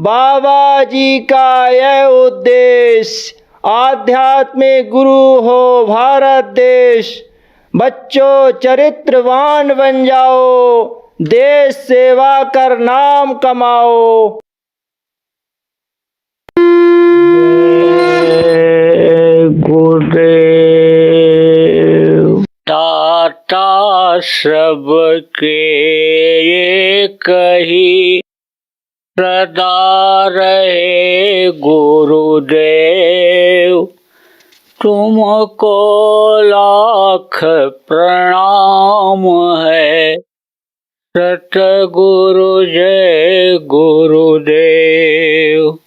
बाबा जी का यह उद्देश्य, आध्यात्मिक गुरु हो भारत देश। बच्चों चरित्रवान बन जाओ, देश सेवा कर नाम कमाओ। गुरुदेव दाता सबके एक ही, सदा रहे गुरुदेव। तुमको लाख प्रणाम है, सतगुरु जय गुरुदेव।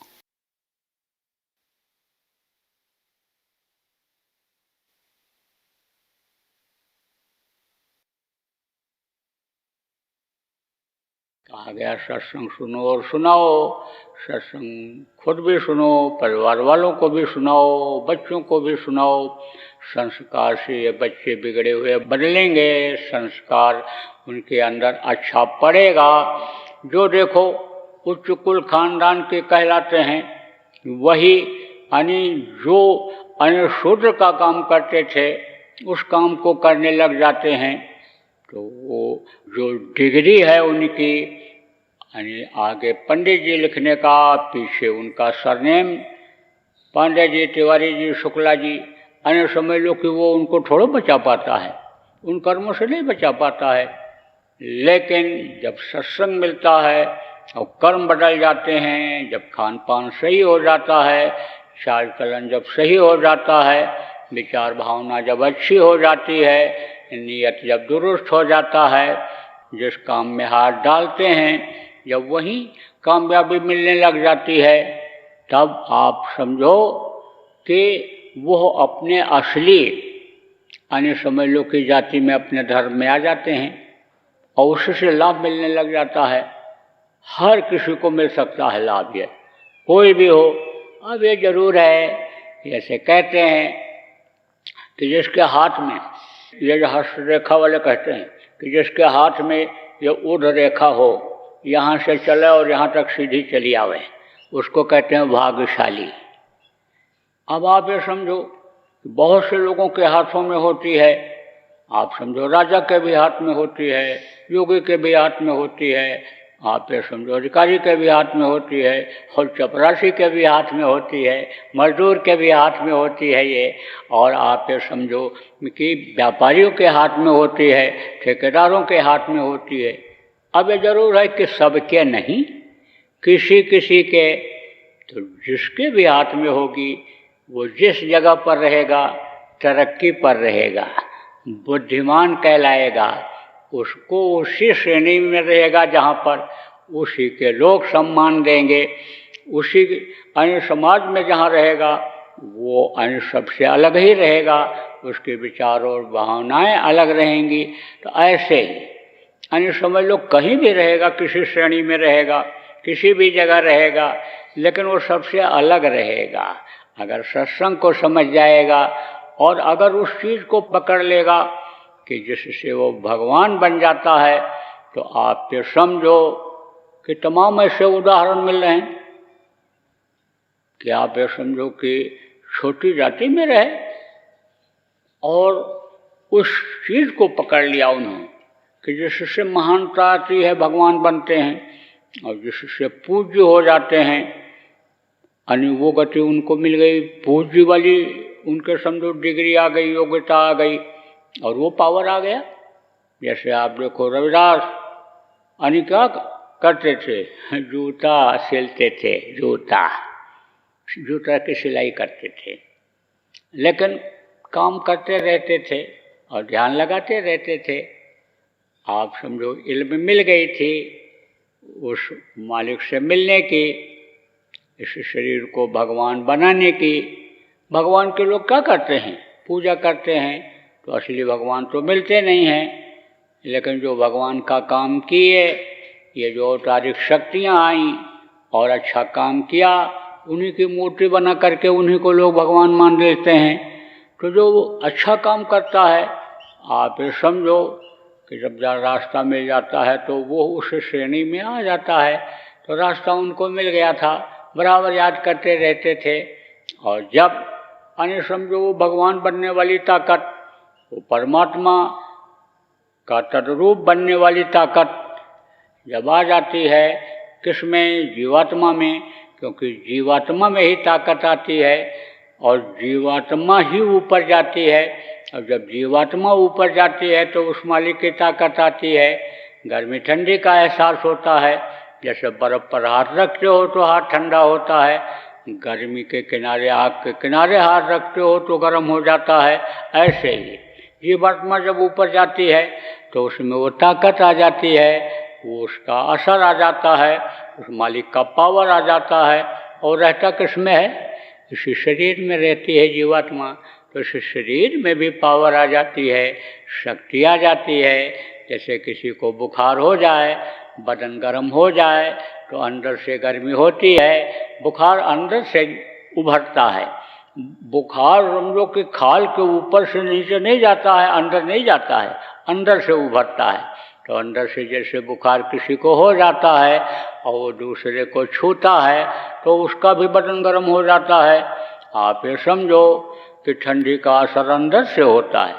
कहा गया सत्संग सुनो और सुनाओ। सत्संग खुद भी सुनो, परिवार वालों को भी सुनाओ, बच्चों को भी सुनाओ। संस्कार से ये बच्चे बिगड़े हुए बदलेंगे, संस्कार उनके अंदर अच्छा पड़ेगा। जो देखो उच्च कुल खानदान के कहलाते हैं, वही जो शूद्र का काम करते थे उस काम को करने लग जाते हैं। तो वो जो डिग्री है उनकी, आगे पंडित जी लिखने का, पीछे उनका सरनेम पांडे जी, तिवारी जी, शुक्ला जी, समझ लो कि वो उनको थोड़ा बचा पाता है, उन कर्मों से नहीं बचा पाता है। लेकिन जब सत्संग मिलता है और कर्म बदल जाते हैं, जब खान पान सही हो जाता है, चाल चलन जब सही हो जाता है, विचार भावना जब अच्छी हो जाती है, नियत जब दुरुस्त हो जाता है, जिस काम में हाथ डालते हैं जब वही कामयाबी मिलने लग जाती है, तब आप समझो कि वो अपने असली समझ लो कि जाति में, अपने धर्म में आ जाते हैं और उससे लाभ मिलने लग जाता है। हर किसी को मिल सकता है लाभ, ये कोई भी हो। अब ये जरूर है, जैसे कहते हैं कि जिसके हाथ में, ये जो हस्त रेखा वाले कहते हैं कि जिसके हाथ में ये ऊर्ध्व रेखा हो, यहाँ से चले और यहाँ तक सीधी चली आवे, उसको कहते हैं भाग्यशाली। अब आप ये समझो बहुत से लोगों के हाथों में होती है, आप समझो राजा के भी हाथ में होती है, योगी के भी हाथ में होती है, आप ये समझो अधिकारी के भी हाथ में होती है, और चपरासी के भी हाथ में होती है, मजदूर के भी हाथ में होती है ये, और आप ये समझो कि व्यापारियों के हाथ में होती है, ठेकेदारों के हाथ में होती है। अब ये जरूर है कि सबके नहीं, किसी किसी के, तो जिसके भी हाथ में होगी वो जिस जगह पर रहेगा तरक्की पर रहेगा, बुद्धिमान कहलाएगा, उसको उसी श्रेणी में रहेगा जहाँ पर उसी के लोग सम्मान देंगे, उसी अन्य समाज में जहाँ रहेगा वो अन्य सबसे अलग ही रहेगा, उसके विचार और भावनाएं अलग रहेंगी। तो ऐसे ही अन्य समझ लो कहीं भी रहेगा, किसी श्रेणी में रहेगा, किसी भी जगह रहेगा, लेकिन वो सबसे अलग रहेगा। अगर सत्संग को समझ जाएगा और अगर उस चीज़ को पकड़ लेगा कि जिससे वो भगवान बन जाता है, तो आप ये समझो कि तमाम ऐसे उदाहरण मिल रहे हैं कि आप ये समझो कि छोटी जाति में रहे और उस चीज़ को पकड़ लिया उन्होंने कि जिससे महानता आती है, भगवान बनते हैं, और जिससे पूज्य हो जाते हैं, वो गति उनको मिल गई, पूज्य वाली उनके समझो डिग्री आ गई, योग्यता आ गई और वो पावर आ गया। जैसे आप देखो रविदास क्या करते थे, जूता सिलते थे, जूता की सिलाई करते थे, लेकिन काम करते रहते थे और ध्यान लगाते रहते थे। आप समझो इल्म मिल गई थी उस मालिक से मिलने की, इस शरीर को भगवान बनाने की। भगवान के लोग क्या करते हैं, पूजा करते हैं, तो असली भगवान तो मिलते नहीं हैं, लेकिन जो भगवान का काम किए, ये जो अवतारिक शक्तियाँ आईं और अच्छा काम किया, उन्हीं की मूर्ति बना करके उन्हीं को लोग भगवान मान लेते हैं। तो जो अच्छा काम करता है, आप ये समझो कि जब रास्ता मिल जाता है तो वो उस श्रेणी में आ जाता है। तो रास्ता उनको मिल गया था, बराबर याद करते रहते थे। और जब यानी समझो वो भगवान बनने वाली ताकत, वो परमात्मा का तद्रूप बनने वाली ताकत जब आ जाती है, किसमें? जीवात्मा में। क्योंकि जीवात्मा में ही ताकत आती है और जीवात्मा ही ऊपर जाती है। और जब जीवात्मा ऊपर जाती है तो उस मालिक की ताकत आती है। गर्मी ठंडी का एहसास होता है, जैसे बर्फ़ पर हाथ रखते हो तो हाथ ठंडा होता है, गर्मी के किनारे, आग के किनारे हाथ रखते हो तो गर्म हो जाता है। ऐसे ही जीवात्मा जब ऊपर जाती है तो उसमें वो ताकत आ जाती है, वो उसका असर आ जाता है, उस मालिक का पावर आ जाता है। और रहता किसमें है? इसी शरीर में रहती है जीवात्मा। तो इस शरीर में भी पावर आ जाती है, शक्ति आ जाती है। जैसे किसी को बुखार हो जाए, बदन गर्म हो जाए तो अंदर से गर्मी होती है, बुखार अंदर से उभरता है। बुखार समझो कि खाल के ऊपर से नीचे नहीं जाता है, अंदर नहीं जाता है, अंदर से उभरता है। तो अंदर से जैसे बुखार किसी को हो जाता है और वो दूसरे को छूता है तो उसका भी बदन गर्म हो जाता है। आप ये समझो कि ठंडी का असर अंदर से होता है।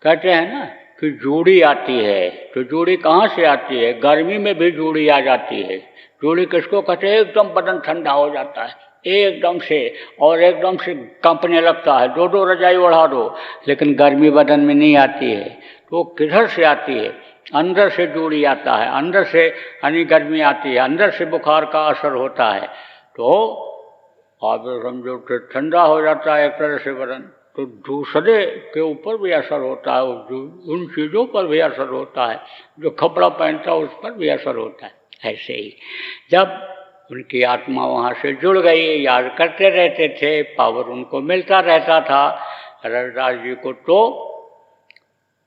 कहते हैं ना कि जूड़ी आती है, तो जूड़ी कहाँ से आती है? गर्मी में भी जूड़ी आ जाती है। जूड़ी किसको कहते हैं? एकदम बदन ठंडा हो जाता है एकदम से, और एकदम से कांपने लगता है, दो दो रजाई ओढ़ा दो, लेकिन गर्मी बदन में नहीं आती है। तो किधर से आती है? अंदर से जूड़ी आता है, अंदर से यानी गर्मी आती है, अंदर से बुखार का असर होता है। तो आप समझो कि ठंडा हो जाता है एक तरह से बदन, तो दूसरे के ऊपर भी असर होता है, उन चीज़ों पर भी असर होता है, जो कपड़ा पहनता है उस पर भी असर होता है। ऐसे ही जब उनकी आत्मा वहाँ से जुड़ गई, याद करते रहते थे, पावर उनको मिलता रहता था। रविदास जी को तो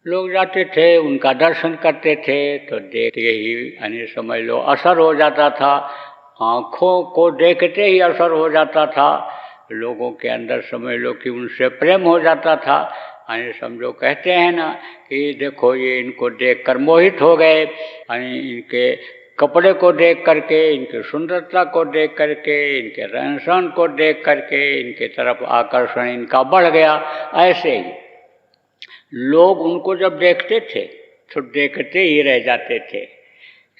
लोग जाते थे, उनका दर्शन करते थे, तो देखते ही यानी समझ लो असर हो जाता था, आँखों को देखते ही असर हो जाता था, लोगों के अंदर समझ लो कि उनसे प्रेम हो जाता था। यानी समझो कहते हैं ना कि देखो ये इनको देखकर मोहित हो गए, यानी इनके कपड़े को देख करके, इनकी सुंदरता को देख करके, इनके रहन सहन को देख करके इनके तरफ आकर्षण इनका बढ़ गया। ऐसे ही लोग उनको जब देखते थे तो देखते ही रह जाते थे,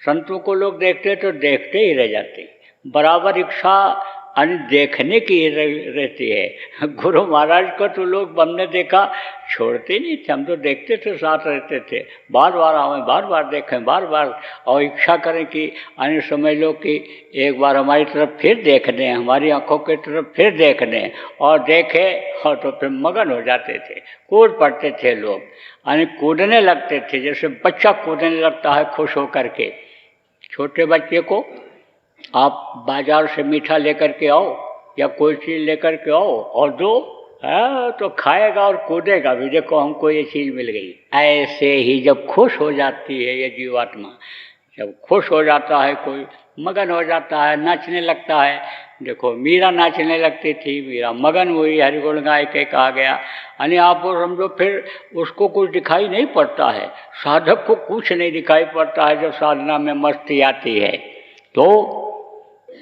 संतों को लोग देखते तो देखते ही रह जाते, बराबर इच्छा देखने की रहती है। गुरु महाराज को तो लोग हमने देखा छोड़ते नहीं थे, हम तो देखते थे, साथ रहते थे, बार बार आवें, बार बार देखें, बार बार, और इच्छा करें कि आने समझ लो कि एक बार हमारी तरफ फिर देख दें, हमारी आंखों की तरफ फिर देख दें, और देखें और तो फिर मगन हो जाते थे, कूद पड़ते थे लोग, यानी कूदने लगते थे, जैसे बच्चा कूदने लगता है खुश होकर के। छोटे बच्चे को आप बाजार से मीठा लेकर के आओ या कोई चीज़ लेकर के आओ और दो, तो खाएगा और कूदेगा भी, देखो हमको ये चीज़ मिल गई। ऐसे ही जब खुश हो जाती है ये जीवात्मा, जब खुश हो जाता है कोई, मगन हो जाता है, नाचने लगता है। देखो मीरा नाचने लगती थी, मीरा मगन हुई, हरिगुण गाय के कहा गया। यानी आप वो समझो फिर उसको कुछ दिखाई नहीं पड़ता है, साधक को कुछ नहीं दिखाई पड़ता है जब साधना में मस्ती आती है। तो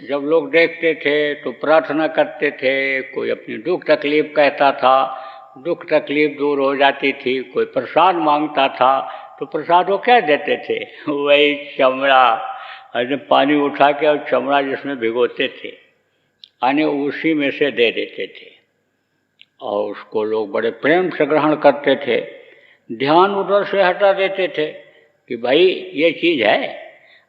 जब लोग देखते थे तो प्रार्थना करते थे, कोई अपनी दुख तकलीफ कहता था, दुख तकलीफ दूर हो जाती थी, कोई प्रसाद मांगता था तो प्रसाद वो क्या देते थे? वही चमड़ा, अरे पानी उठा के और चमड़ा जिसमें भिगोते थे, यानी उसी में से दे देते थे, और उसको लोग बड़े प्रेम से ग्रहण करते थे। ध्यान उधर से हटा देते थे कि भाई ये चीज़ है,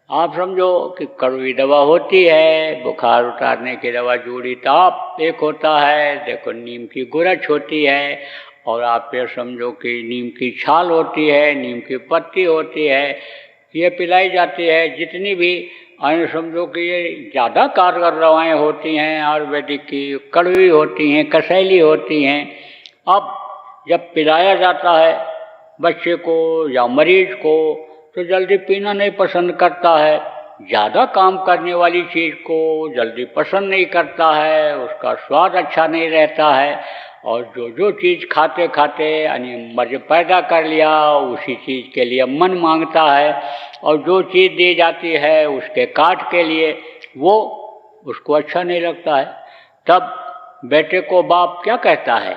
आप समझो कि कड़वी दवा होती है, बुखार उतारने की दवा जूड़ी ताप एक होता है, देखो नीम की गुरच होती है, और आप ये समझो कि नीम की छाल होती है, नीम की पत्ती होती है, ये पिलाई जाती है। जितनी भी समझो कि ये ज़्यादा कारगर दवाएँ होती हैं आयुर्वेदिक की, कड़वी होती हैं, कसैली होती हैं। अब जब पिलाया जाता है बच्चे को या मरीज को तो जल्दी पीना नहीं पसंद करता है, ज़्यादा काम करने वाली चीज़ को जल्दी पसंद नहीं करता है, उसका स्वाद अच्छा नहीं रहता है, और जो चीज़ खाते खाते यानी मर्ज पैदा कर लिया उसी चीज़ के लिए मन मांगता है, और जो चीज़ दी जाती है उसके काट के लिए वो उसको अच्छा नहीं लगता है। तब बेटे को बाप क्या कहता है,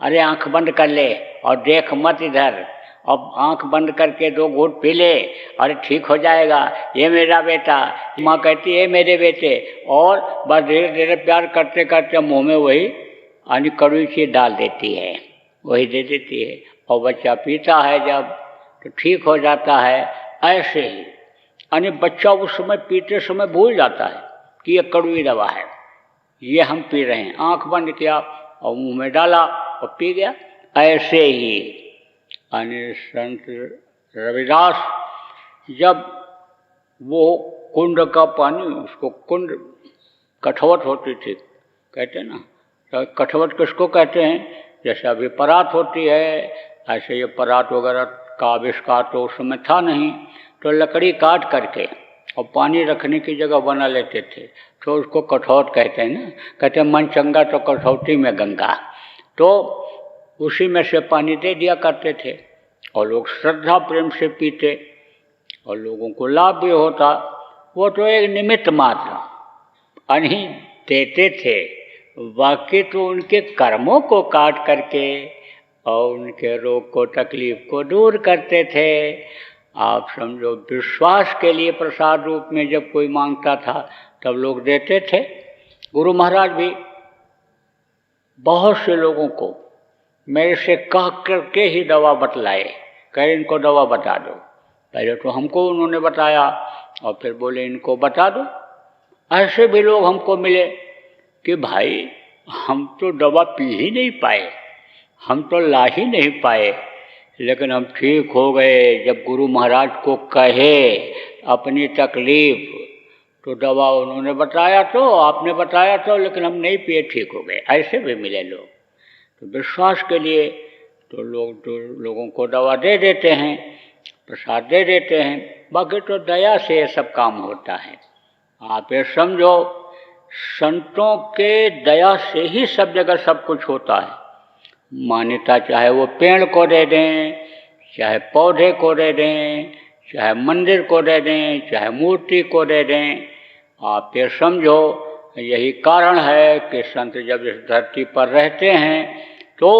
अरे आंख बंद कर ले और देख मत इधर, अब आंख बंद करके 2 घूंट पी ले, अरे ठीक हो जाएगा, ये मेरा बेटा। माँ कहती है मेरे बेटे, और बस धीरे धीरे प्यार करते करते मुँह में वही कड़वी चीज डाल देती है, वही दे देती है, और बच्चा पीता है जब तो ठीक हो जाता है। ऐसे ही बच्चा उस समय पीते समय भूल जाता है कि ये कड़वी दवा है, ये हम पी रहे हैं। आंख बंद किया और मुंह में डाला और पी गया। ऐसे ही संत रविदास जब वो कुंड का पानी, उसको कुंड कठवट होती थी कहते हैं ना, तो कठवट किसको कहते हैं, जैसे अभी परात होती है, ऐसे ये परात वगैरह का आविष्कार तो उस समय था नहीं, तो लकड़ी काट करके और पानी रखने की जगह बना लेते थे, तो उसको कठौत कहते हैं ना। कहते हैं मन चंगा तो कठौती में गंगा, तो उसी में से पानी दे दिया करते थे और लोग श्रद्धा प्रेम से पीते और लोगों को लाभ भी होता। वो तो एक निमित्त मात्र देते थे, बाकी तो उनके कर्मों को काट करके और उनके रोग को तकलीफ को दूर करते थे। आप समझो, विश्वास के लिए प्रसाद रूप में जब कोई मांगता था तब लोग देते थे। गुरु महाराज भी बहुत से लोगों को मेरे से कह करके ही दवा बतलाए, कह इनको दवा बता दो। पहले तो हमको उन्होंने बताया और फिर बोले इनको बता दो। ऐसे भी लोग हमको मिले कि भाई हम तो दवा पी ही नहीं पाए, हम तो ला ही नहीं पाए, लेकिन हम ठीक हो गए जब गुरु महाराज को कहे अपनी तकलीफ, तो दवा उन्होंने बताया तो आपने बताया तो, लेकिन हम नहीं पिए, ठीक हो गए। ऐसे भी मिले लोग। तो विश्वास के लिए तो लोगों को दवा दे देते हैं, प्रसाद दे देते हैं, बाकी तो दया से ये सब काम होता है। आप ये समझो, संतों के दया से ही सब जगह सब कुछ होता है। मान्यता चाहे वो पेड़ को दे दें, चाहे पौधे को दे दें, चाहे मंदिर को दे दें, चाहे मूर्ति को दे दें। आप ये समझो, यही कारण है कि संत जब इस धरती पर रहते हैं तो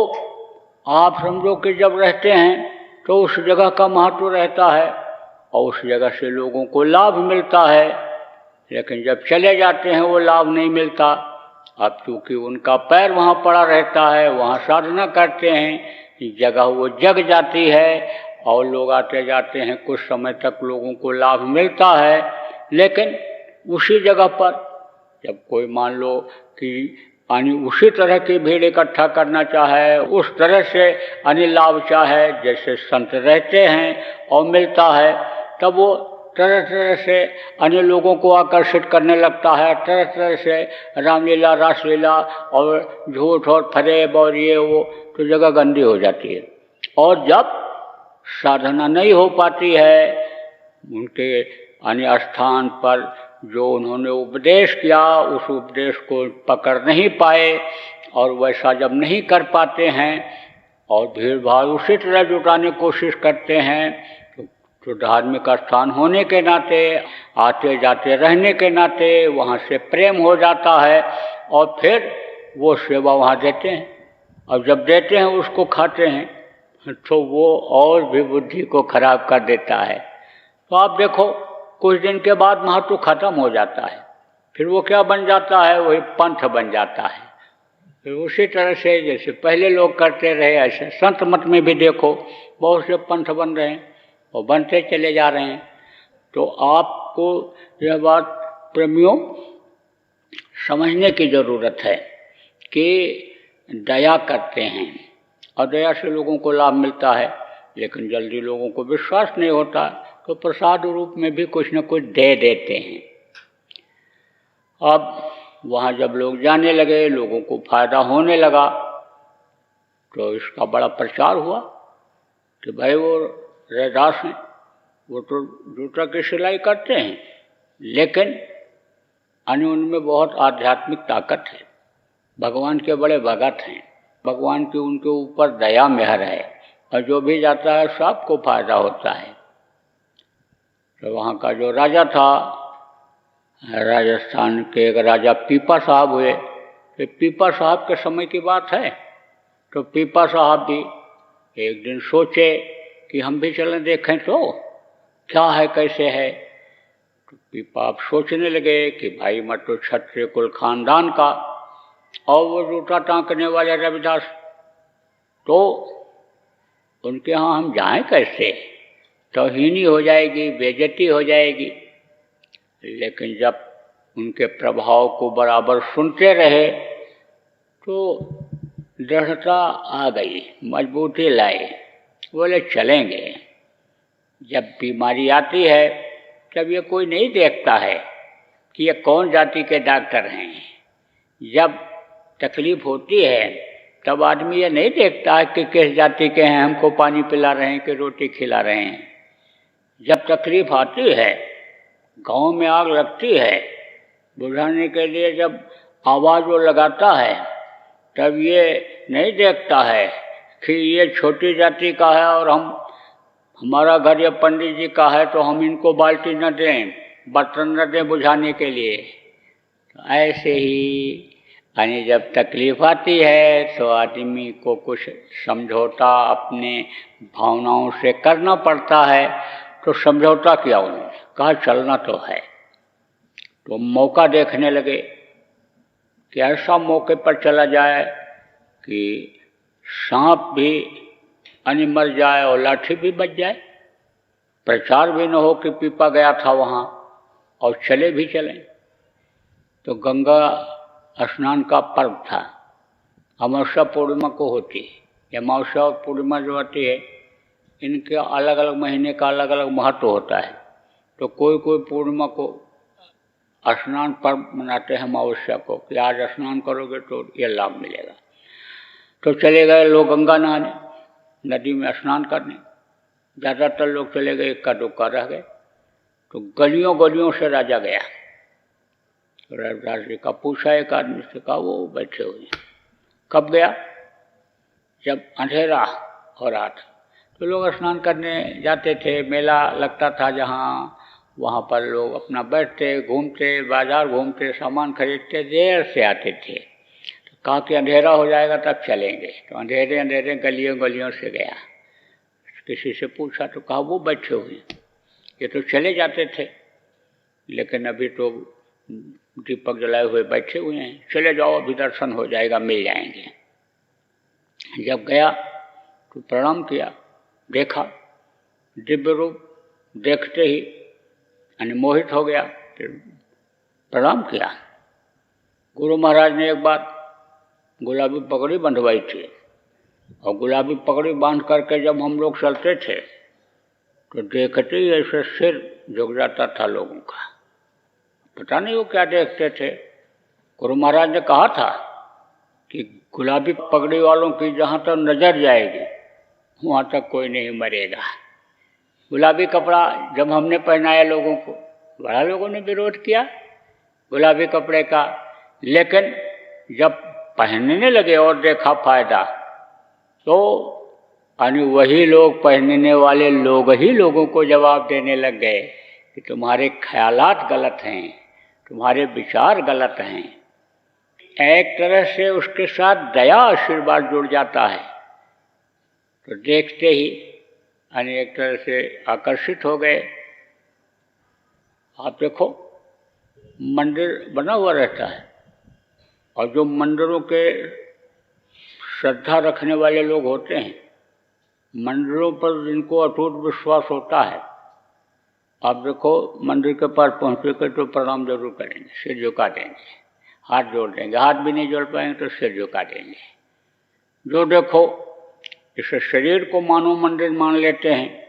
आप समझो कि जब रहते हैं तो उस जगह का महत्व रहता है और उस जगह से लोगों को लाभ मिलता है। लेकिन जब चले जाते हैं वो लाभ नहीं मिलता। अब चूँकि उनका पैर वहाँ पड़ा रहता है, वहाँ साधना करते हैं, जगह वो जग जाती है और लोग आते जाते हैं, कुछ समय तक लोगों को लाभ मिलता है। लेकिन उसी जगह पर जब कोई मान लो कि उसी तरह की भीड़ इकट्ठा करना चाहे, उस तरह से लाभ चाहे जैसे संत रहते हैं और मिलता है, तब वो तरह तरह से लोगों को आकर्षित करने लगता है। तरह तरह से रामलीला, रासलीला और झूठ और फरेब और ये वो, तो जगह गंदी हो जाती है। और जब साधना नहीं हो पाती है, उनके स्थान पर जो उन्होंने उपदेश किया उस उपदेश को पकड़ नहीं पाए और वैसा जब नहीं कर पाते हैं और भीड़ भाड़ उसी तरह जुटाने की कोशिश करते हैं, तो धार्मिक स्थान होने के नाते, आते जाते रहने के नाते वहाँ से प्रेम हो जाता है और फिर वो सेवा वहाँ देते हैं। अब जब देते हैं उसको खाते हैं तो वो और भी बुद्धि को खराब कर देता है। तो आप देखो, कुछ दिन के बाद महत्व खत्म हो जाता है, फिर वो क्या बन जाता है, वही पंथ बन जाता है। फिर उसी तरह से जैसे पहले लोग करते रहे, ऐसे संत मत में भी देखो बहुत से पंथ बन रहे हैं और बनते चले जा रहे हैं। तो आपको यह बात प्रेमियों समझने की ज़रूरत है कि दया करते हैं और दया से लोगों को लाभ मिलता है, लेकिन जल्दी लोगों को विश्वास नहीं होता तो प्रसाद रूप में भी कुछ न कुछ दे देते हैं। अब वहाँ जब लोग जाने लगे, लोगों को फायदा होने लगा, तो इसका बड़ा प्रचार हुआ कि भाई वो रैदास हैं, वो तो जूता की सिलाई करते हैं, लेकिन उनमें बहुत आध्यात्मिक ताकत है, भगवान के बड़े भगत हैं, भगवान की उनके ऊपर दया मेहर है और जो भी जाता है सबको फायदा होता है। तो वहाँ का जो राजा था राजस्थान के एक राजा पीपा साहब हुए। तो पीपा साहब के समय की बात है। तो पीपा साहब भी एक दिन सोचे कि हम भी चलें देखें तो क्या है कैसे है। तो पीपा आप सोचने लगे कि भाई मैं तो क्षत्रिय कुल खानदान का, और वो जूता टाँकने वाले रविदास, तो उनके यहाँ हम जाएं कैसे, तौहीनी हो जाएगी, बेइज्जती हो जाएगी। लेकिन जब उनके प्रभाव को बराबर सुनते रहे तो दृढ़ता आ गई, मजबूती लाई। बोले चलेंगे। जब बीमारी आती है तब ये कोई नहीं देखता है कि ये कौन जाति के डॉक्टर हैं। जब तकलीफ होती है तब आदमी ये नहीं देखता है कि किस जाति के हैं, हमको पानी पिला रहे हैं कि रोटी खिला रहे हैं। जब तकलीफ आती है, गांव में आग लगती है, बुझाने के लिए जब आवाज़ वो लगाता है, तब ये नहीं देखता है कि ये छोटी जाति का है और हमारा घर ये पंडित जी का है तो हम इनको बाल्टी न दें, बर्तन न दें बुझाने के लिए। तो ऐसे ही यानी जब तकलीफ आती है तो आदमी को कुछ समझौता अपने भावनाओं से करना पड़ता है। तो समझौता किया उन्होंने, कहा चलना तो है। तो मौका देखने लगे कि ऐसा मौके पर चला जाए कि सांप भी मर जाए और लाठी भी बच जाए, प्रचार भी न हो कि पीपा गया था वहाँ, और चले भी चलें। तो गंगा स्नान का पर्व था, अमावस्या पूर्णिमा को होती है। ये अमावस्या और पूर्णिमा जो आती है, इनके अलग अलग महीने का अलग अलग महत्व होता है। तो कोई कोई पूर्णिमा को स्नान पर्व मनाते हैं अमावस्या को, कि आज स्नान करोगे तो ये लाभ मिलेगा। तो चले गए लोग गंगा नहाने, नदी में स्नान करने। ज़्यादातर लोग चले गए, इक्का दुक्का रह गए। तो गलियों गलियों से राजा गया। तो रविदास जी का पूछा एक आदमी से, कहा वो बैठे हुए। कब गया? जब अंधेरा हो रहा था। तो लोग स्नान करने जाते थे, मेला लगता था जहाँ, वहाँ पर लोग अपना बैठते, घूमते, बाजार घूमते, सामान खरीदते, देर से आते थे। तो कहा कि अंधेरा हो जाएगा तब चलेंगे। तो अंधेरे अंधेरे गलियों गलियों से गया। किसी से पूछा तो कहा वो बैठे हुए, ये तो चले जाते थे लेकिन अभी तो दीपक जलाए हुए बैठे हुए हैं, चले जाओ अभी दर्शन हो जाएगा, मिल जाएंगे। जब गया तो प्रणाम किया, देखा दिव्य रूप, देखते ही मोहित हो गया, फिर प्रणाम किया। गुरु महाराज ने एक बार गुलाबी पगड़ी बंधवाई थी, और गुलाबी पगड़ी बांध करके जब हम लोग चलते थे तो देखते ही ऐसे सिर झुक जाता था लोगों का। पता नहीं वो क्या देखते थे। गुरु महाराज ने कहा था कि गुलाबी पगड़ी वालों की जहाँ तक नजर जाएगी वहाँ तक कोई नहीं मरेगा। गुलाबी कपड़ा जब हमने पहनाया लोगों को, बड़ा लोगों ने विरोध किया गुलाबी कपड़े का, लेकिन जब पहनने लगे और देखा फायदा, तो वही लोग, पहनने वाले लोग ही लोगों को जवाब देने लग गए कि तुम्हारे ख्यालात गलत हैं, तुम्हारे विचार गलत हैं। एक तरह से उसके साथ दया आशीर्वाद जुड़ जाता है। तो देखते ही एक तरह से आकर्षित हो गए। आप देखो मंदिर बना हुआ रहता है, और जो मंदिरों के श्रद्धा रखने वाले लोग होते हैं, मंदिरों पर जिनको अटूट विश्वास होता है, आप देखो मंदिर के पास पहुँचेंगे तो प्रणाम जरूर करेंगे, सिर झुका देंगे, हाथ जोड़ देंगे, हाथ भी नहीं जोड़ पाएंगे तो सिर झुका देंगे। जो देखो इस शरीर को मानव मंदिर मान लेते हैं,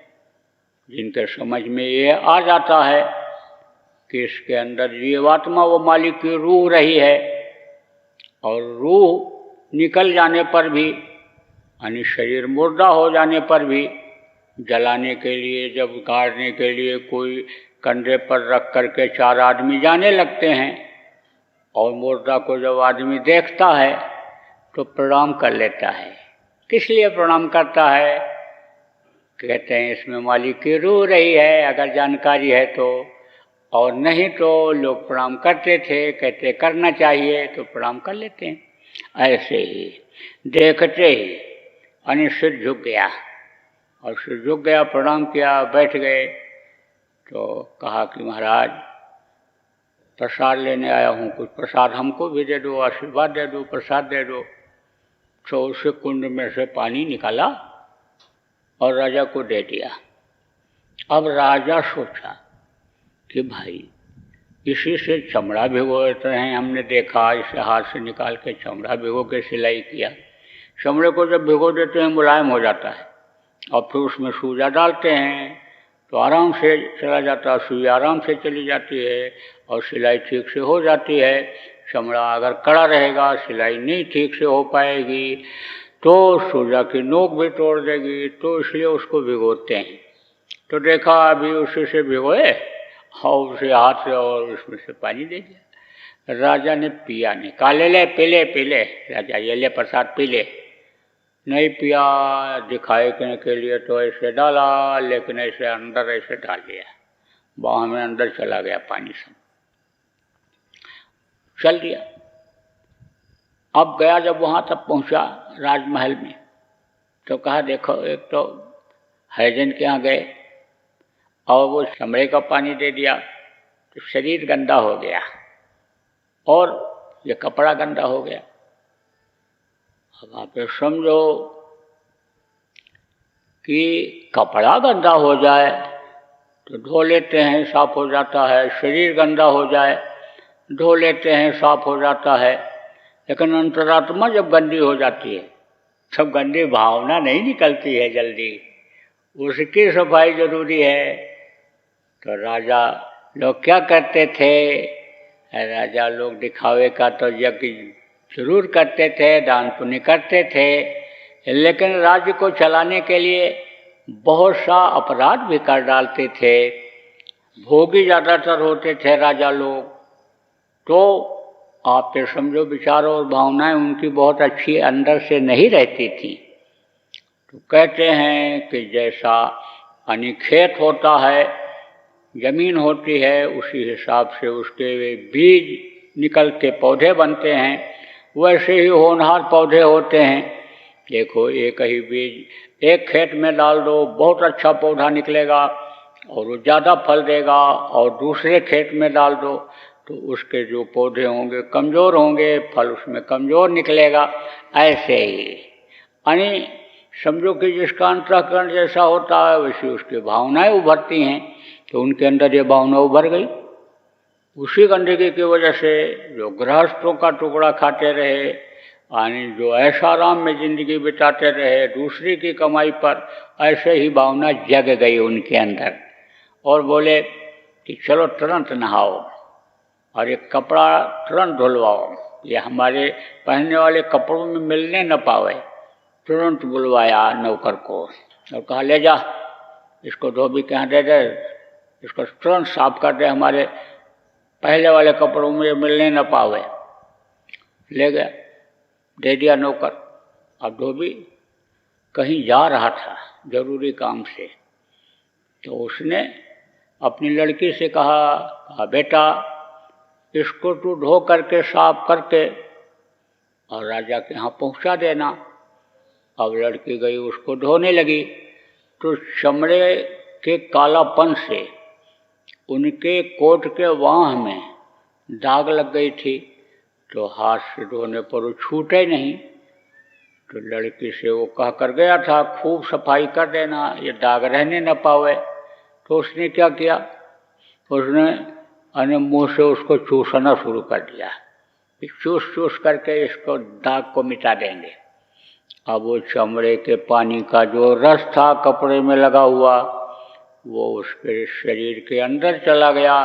जिनके समझ में ये आ जाता है कि इसके अंदर जीवात्मा वो मालिक की रूह रही है, और रूह निकल जाने पर भी शरीर मुर्दा हो जाने पर भी जलाने के लिए, जब गाड़ने के लिए कोई कंधे पर रख करके 4 आदमी जाने लगते हैं, और मुर्दा को जब आदमी देखता है तो प्रणाम कर लेता है। किस लिए प्रणाम करता है? कहते हैं इसमें मालिक की रूह रही है, अगर जानकारी है तो, और नहीं तो लोग प्रणाम करते थे, कहते करना चाहिए तो प्रणाम कर लेते हैं। ऐसे ही देखते ही यानी सिर झुक गया, और सिर झुक गया, प्रणाम किया, बैठ गए। तो कहा कि महाराज प्रसाद लेने आया हूँ, कुछ प्रसाद हमको भी दे दो, आशीर्वाद दे दो, प्रसाद दे दो। तो उसे कुंड में से पानी निकाला और राजा को दे दिया। अब राजा सोचा कि भाई इसी से चमड़ा भिगोते हैं, हमने देखा इसे हाथ से निकाल के चमड़ा भिगो के सिलाई किया। चमड़े को जब भिगो देते हैं मुलायम हो जाता है, और फिर उसमें सूजा डालते हैं तो आराम से चला जाता है, सुई आराम से चली जाती है और सिलाई ठीक से हो जाती है। चमड़ा अगर कड़ा रहेगा, सिलाई नहीं ठीक से हो पाएगी तो सूजा की नोक भी तोड़ देगी, तो इसलिए उसको भिगोते हैं। तो देखा अभी उसी से भिगोए और उसे हाथ से और उसमें से पानी दे दिया। राजा ने पिया नहीं, कहा ले ले पी ले पी ले, राजा ये ले प्रसाद पी ले। नहीं पिया, दिखाए के लिए तो ऐसे डाला, लेकिन ऐसे अंदर ऐसे डाल दिया, बाह में अंदर चला गया पानी सब, चल दिया। अब गया जब वहाँ तक पहुँचा राजमहल में, तो कहा देखो एक तो हरिजन के यहाँ गए और वो चमड़े का पानी दे दिया तो शरीर गंदा हो गया और ये कपड़ा गंदा हो गया। अब आप समझो कि कपड़ा गंदा हो जाए तो धो लेते हैं, साफ हो जाता है, शरीर गंदा हो जाए धो लेते हैं, साफ हो जाता है, लेकिन अंतरात्मा जब गंदी हो जाती है तब गंदी भावना नहीं निकलती है जल्दी, उसकी सफाई जरूरी है। तो राजा लोग क्या करते थे, राजा लोग दिखावे का तो यज्ञ जरूर करते थे, दान पुण्य करते थे, लेकिन राज्य को चलाने के लिए बहुत सा अपराध भी कर डालते थे। भोगी ज़्यादातर होते थे राजा लोग, तो आप तो समझो विचारों और भावनाएं उनकी बहुत अच्छी अंदर से नहीं रहती थी। तो कहते हैं कि जैसा खेत होता है, जमीन होती है, उसी हिसाब से उसके बीज निकल के पौधे बनते हैं, वैसे ही होनहार पौधे होते हैं। देखो एक ही बीज एक खेत में डाल दो, बहुत अच्छा पौधा निकलेगा और वो ज़्यादा फल देगा, और दूसरे खेत में डाल दो तो उसके जो पौधे होंगे कमज़ोर होंगे, फल उसमें कमज़ोर निकलेगा। ऐसे ही यानी समझो कि जिसका अंतःकरण जैसा होता है वैसी उसकी भावनाएं उभरती हैं, तो उनके अंदर ये भावना उभर गई। उसी गंदगी की वजह से जो गृहस्थों का टुकड़ा खाते रहे, यानी जो ऐसा आराम में ज़िंदगी बिताते रहे दूसरी की कमाई पर, ऐसे ही भावना जग गई उनके अंदर और बोले कि चलो तुरंत नहाओ और एक कपड़ा तुरंत धुलवाओ, ये हमारे पहनने वाले कपड़ों में मिलने न पावे। तुरंत बुलवाया नौकर को और कहा ले जा इसको धोबी के यहाँ दे दे, इसको तुरंत साफ कर दे, हमारे पहले वाले कपड़ों में मिलने न पावे। ले गया, दे दिया नौकर। अब धोबी कहीं जा रहा था जरूरी काम से, तो उसने अपनी लड़की से कहा बेटा इसको तू धो करके साफ करके और राजा के यहाँ पहुँचा देना। अब लड़की गई, उसको धोने लगी तो चमड़े के कालापन से उनके कोट के वाह में दाग लग गई थी, तो हाथ से धोने पर वो छूटे नहीं। तो लड़की से वो कह कर गया था खूब सफाई कर देना, ये दाग रहने न पावे। तो उसने क्या किया, उसने मुँह से उसको चूसना शुरू कर दिया, चूस चूस करके इसको दाग को मिटा देंगे। अब वो चमड़े के पानी का जो रस था कपड़े में लगा हुआ वो उसके शरीर के अंदर चला गया,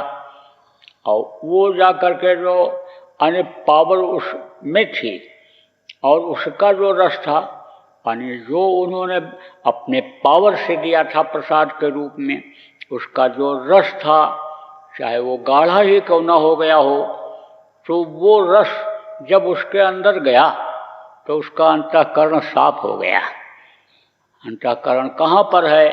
और वो जा कर के जो यानी पावर उसमें थी और उसका जो रस था, यानी जो उन्होंने अपने पावर से दिया था प्रसाद के रूप में, उसका जो रस था चाहे वो गाढ़ा ही क्यों ना हो गया हो, तो वो रस जब उसके अंदर गया तो उसका अंतःकरण साफ हो गया। अंतःकरण कहाँ पर है,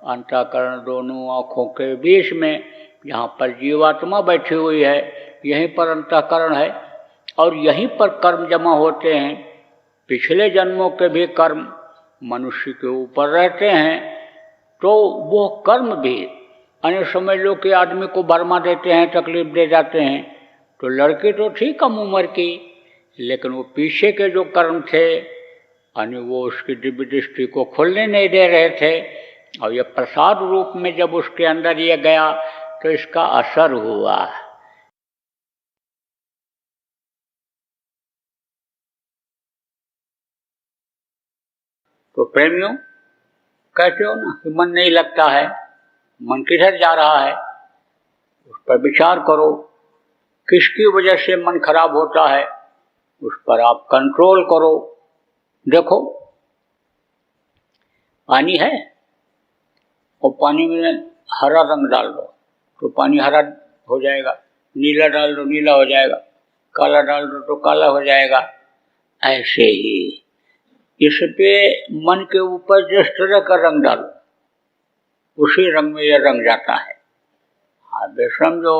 अंतःकरण दोनों आँखों के बीच में, यहाँ पर जीवात्मा बैठी हुई है, यहीं पर अंतःकरण है और यहीं पर कर्म जमा होते हैं। पिछले जन्मों के भी कर्म मनुष्य के ऊपर रहते हैं, तो वो कर्म भी अनेक समझ लो कि आदमी को भरमा देते हैं, तकलीफ दे जाते हैं। तो लड़की तो थी कम उम्र की, लेकिन वो पीछे के जो कर्म थे यानी वो उसकी दिव्य दृष्टि को खोलने नहीं दे रहे थे, और ये प्रसाद रूप में जब उसके अंदर ये गया तो इसका असर हुआ। तो प्रेमियों, कहते हो ना कि मन नहीं लगता है, मन किधर जा रहा है, उस पर विचार करो। किसकी वजह से मन खराब होता है, उस पर आप कंट्रोल करो। देखो, पानी है और पानी में हरा रंग डाल दो तो पानी हरा हो जाएगा, नीला डाल दो नीला हो जाएगा, काला डाल दो तो काला हो जाएगा। ऐसे ही इस पे मन के ऊपर जिस तरह का रंग डालो, उसी रंग में यह रंग जाता है। आप समझो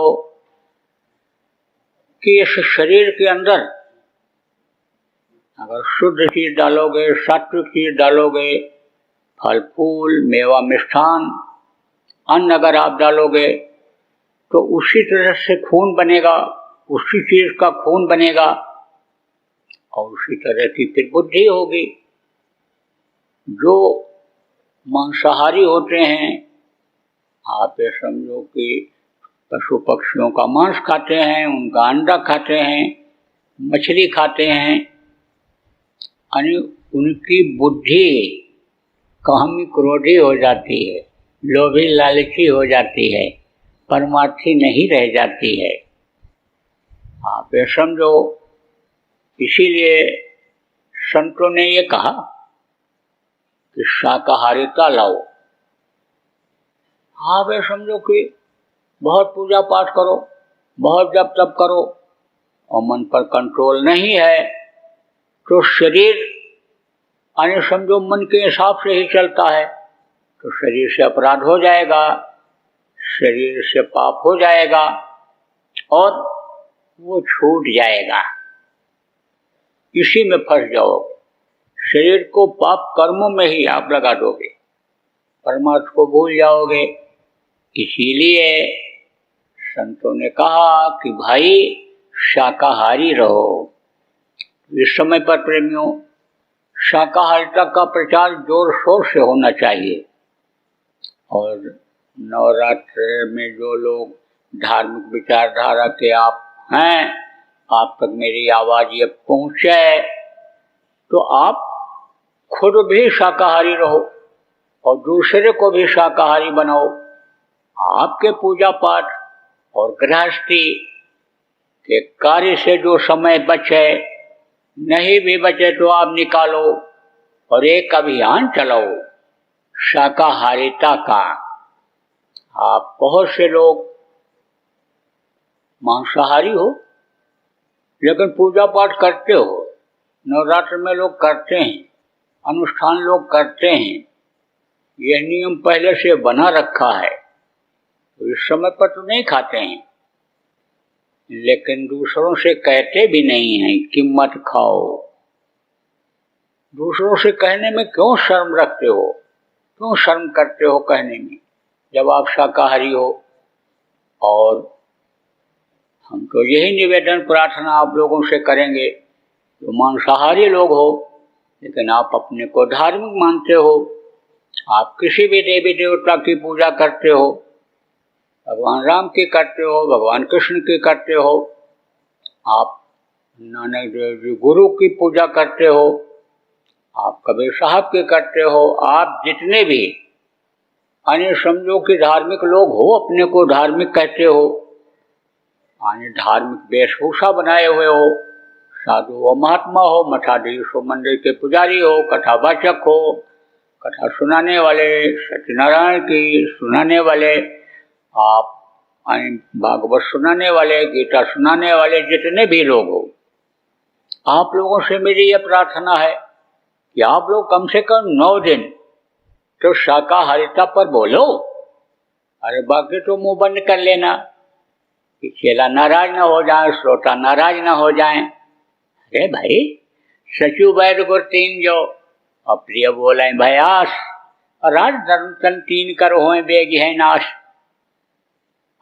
कि इस शरीर के अंदर अगर शुद्ध चीज डालोगे, सात्विक चीज डालोगे, फल फूल मेवा मिष्ठान अन्न अगर आप डालोगे, तो उसी तरह से खून बनेगा, उसी चीज का खून बनेगा और उसी तरह की फिर बुद्धि होगी। जो मांसाहारी होते हैं, आप ये समझो कि पशु पक्षियों का मांस खाते हैं, उनका अंडा खाते हैं, मछली खाते हैं, यानी उनकी बुद्धि कामी क्रोधी हो जाती है, लोभी लालची हो जाती है, परमार्थी नहीं रह जाती है। आप ये समझो, इसीलिए संतों ने ये कहा कि शाकाहारिता लाओ। आप ये समझो कि बहुत पूजा पाठ करो, बहुत जप तप करो और मन पर कंट्रोल नहीं है, तो शरीर यानी समझो मन के हिसाब से ही चलता है, तो शरीर से अपराध हो जाएगा, शरीर से पाप हो जाएगा और वो छूट जाएगा। इसी में फंस जाओगे, शरीर को पाप कर्मों में ही आप लगा दोगे, परमात्मा को भूल जाओगे। इसीलिए संतों ने कहा कि भाई शाकाहारी रहो। इस समय पर प्रेमियों, शाकाहारिता का प्रचार जोर शोर से होना चाहिए। और नवरात्र में जो लोग धार्मिक विचारधारा के आप हैं, आप तक मेरी आवाज ये पहुंचे, तो आप खुद भी शाकाहारी रहो और दूसरे को भी शाकाहारी बनाओ। आपके पूजा पाठ और गृहस्थी के कार्य से जो समय बचे, नहीं भी बचे तो आप निकालो और एक अभियान चलाओ शाकाहारिता का। आप बहुत से लोग मांसाहारी हो लेकिन पूजा पाठ करते हो, नवरात्र में लोग करते हैं, अनुष्ठान लोग करते हैं, यह नियम पहले से बना रखा है, तो इस समय पर तो नहीं खाते हैं, लेकिन दूसरों से कहते भी नहीं हैं कि मत खाओ। दूसरों से कहने में क्यों शर्म रखते हो, क्यों शर्म करते हो कहने में, जब आप शाकाहारी हो। और हम तो यही निवेदन प्रार्थना आप लोगों से करेंगे, जो मांसाहारी लोग हो लेकिन आप अपने को धार्मिक मानते हो, आप किसी भी देवी देवता की पूजा करते हो, भगवान राम की करते हो, भगवान कृष्ण की करते हो, आप नानक देव जी गुरु की पूजा करते हो, आप कबीर साहब की करते हो, आप जितने भी अन्य समझो कि धार्मिक लोग हो, अपने को धार्मिक कहते हो, अन्य धार्मिक वेशभूषा बनाए हुए हो, साधु हो, महात्मा हो, मठाधीश हो, मंदिर के पुजारी हो, कथावाचक हो, कथा सुनाने वाले, सत्यनारायण की सुनाने वाले, आप भागवत सुनाने वाले, गीता सुनाने वाले, जितने भी लोग हो, आप लोगों से मेरी यह प्रार्थना है कि आप लोग कम से कम 9 दिन तो शाकाहारिता पर बोलो। अरे बाकी तो मुंह बंद कर लेना कि चेला नाराज ना हो जाए, श्रोता नाराज ना हो जाए। अरे भाई सचु वैद गुर तीन जो अप्रिय बोले भयास, राज धर्म तन तीन कर होए बेग है नाश।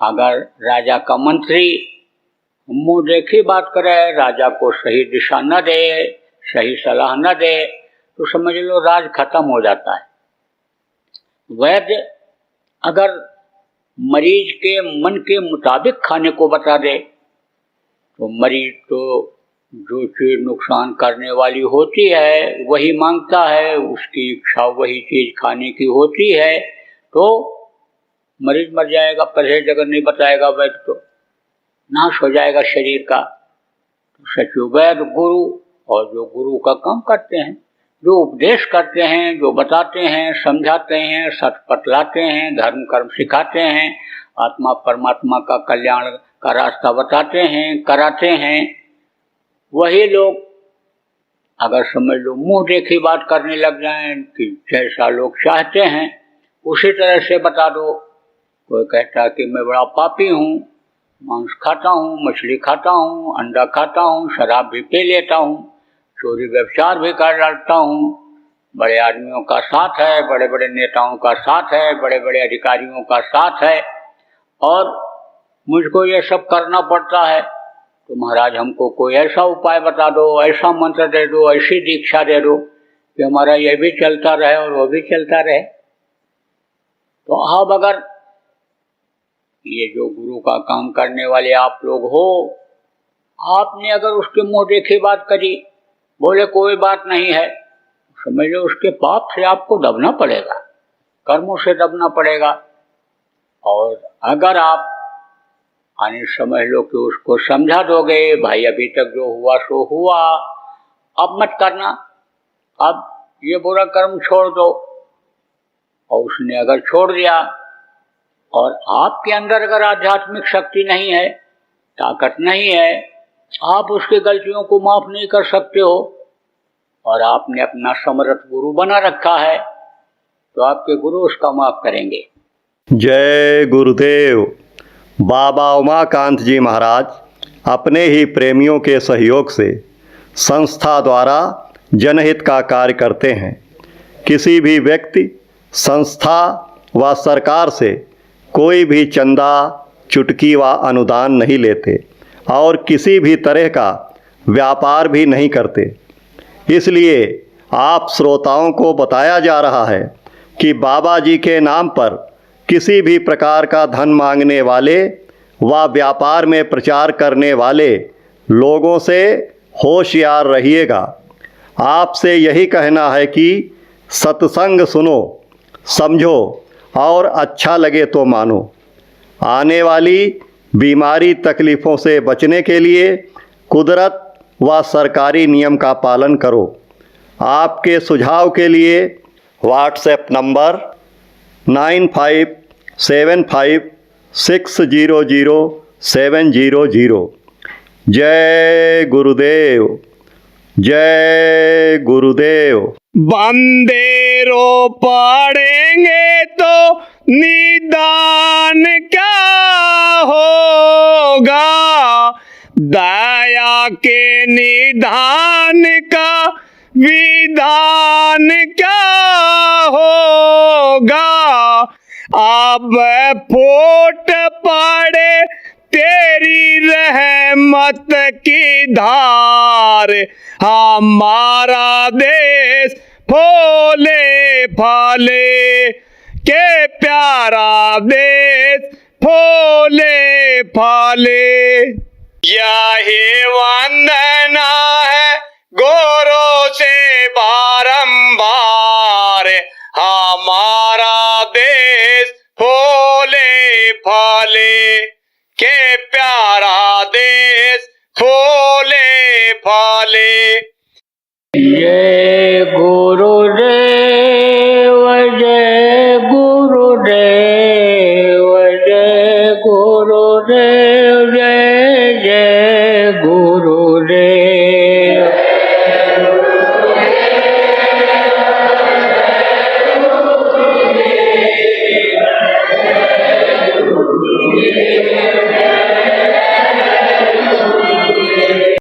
अगर राजा का मंत्री मुंह देखी बात करे, राजा को सही दिशा न दे, सही सलाह न दे, तो समझ लो राज खत्म हो जाता है। वैद्य अगर मरीज के मन के मुताबिक खाने को बता दे तो मरीज तो जो चीज नुकसान करने वाली होती है वही मांगता है, उसकी इच्छा वही चीज खाने की होती है, तो मरीज मर जाएगा। परहेज अगर नहीं बताएगा वैद्य तो नाश हो जाएगा शरीर का। तो सचु वैद्य गुरु, और जो गुरु का काम करते हैं, जो उपदेश करते हैं, जो बताते हैं, समझाते हैं, सच पतलाते हैं, धर्म कर्म सिखाते हैं, आत्मा परमात्मा का कल्याण का रास्ता बताते हैं, कराते हैं, वही लोग अगर समझ लो मुंह देखी बात करने लग जाएं कि जैसा लोग चाहते हैं उसी तरह से बता दो। कोई कहता कि मैं बड़ा पापी हूँ, मांस खाता हूँ, मछली खाता हूँ, अंडा खाता हूँ, शराब भी पी लेता हूँ, चोरी व्यभिचार भी कर डालता हूँ, बड़े आदमियों का साथ है, बड़े बड़े नेताओं का साथ है, बड़े बड़े अधिकारियों का साथ है, और मुझको ये सब करना पड़ता है। तो महाराज हमको कोई ऐसा उपाय बता दो, ऐसा मंत्र दे दो, ऐसी दीक्षा दे दो कि हमारा ये भी चलता रहे और वो भी चलता रहे। तो अब अगर ये जो गुरु का काम करने वाले आप लोग हो, आपने अगर उसके मुंह देखी बात करी, बोले कोई बात नहीं है, समझ लो उसके पाप से आपको दबना पड़ेगा, कर्मों से दबना पड़ेगा। और अगर आप आने समझ लो कि उसको समझा दोगे, भाई अभी तक जो हुआ सो हुआ, अब मत करना, अब ये बुरा कर्म छोड़ दो, और उसने अगर छोड़ दिया और आपके अंदर अगर आध्यात्मिक शक्ति नहीं है, ताकत नहीं है, आप उसकी गलतियों को माफ नहीं कर सकते हो, और आपने अपना समर्थ गुरु बना रखा है, तो आपके गुरु उसका माफ करेंगे। जय गुरुदेव। बाबा उमाकांत जी महाराज अपने ही प्रेमियों के सहयोग से संस्था द्वारा जनहित का कार्य करते हैं। किसी भी व्यक्ति, संस्था व सरकार से कोई भी चंदा, चुटकी व अनुदान नहीं लेते और किसी भी तरह का व्यापार भी नहीं करते। इसलिए आप श्रोताओं को बताया जा रहा है कि बाबा जी के नाम पर किसी भी प्रकार का धन मांगने वाले व व्यापार में प्रचार करने वाले लोगों से होशियार रहिएगा। आपसे यही कहना है कि सत्संग सुनो, समझो और अच्छा लगे तो मानो। आने वाली बीमारी तकलीफ़ों से बचने के लिए कुदरत व सरकारी नियम का पालन करो। आपके सुझाव के लिए व्हाट्सएप नंबर 9575600700। जय गुरुदेव, जय गुरुदेव। बंदेरो पड़ेंगे तो निदान क्या होगा, दया के निधान का विधान क्या होगा। अब फूट पड़े तेरी रहमत की धार, हमारा देश फूले फले के प्यारा देश फूले फले। यही वंदना है गोरों से बारंबार, हमारा देश फूले फले के प्यारा देश फूले फले। जय गुरुदेव, जय गुरुदेव, जय गुरुदेव, जय जय गुरुदेव। की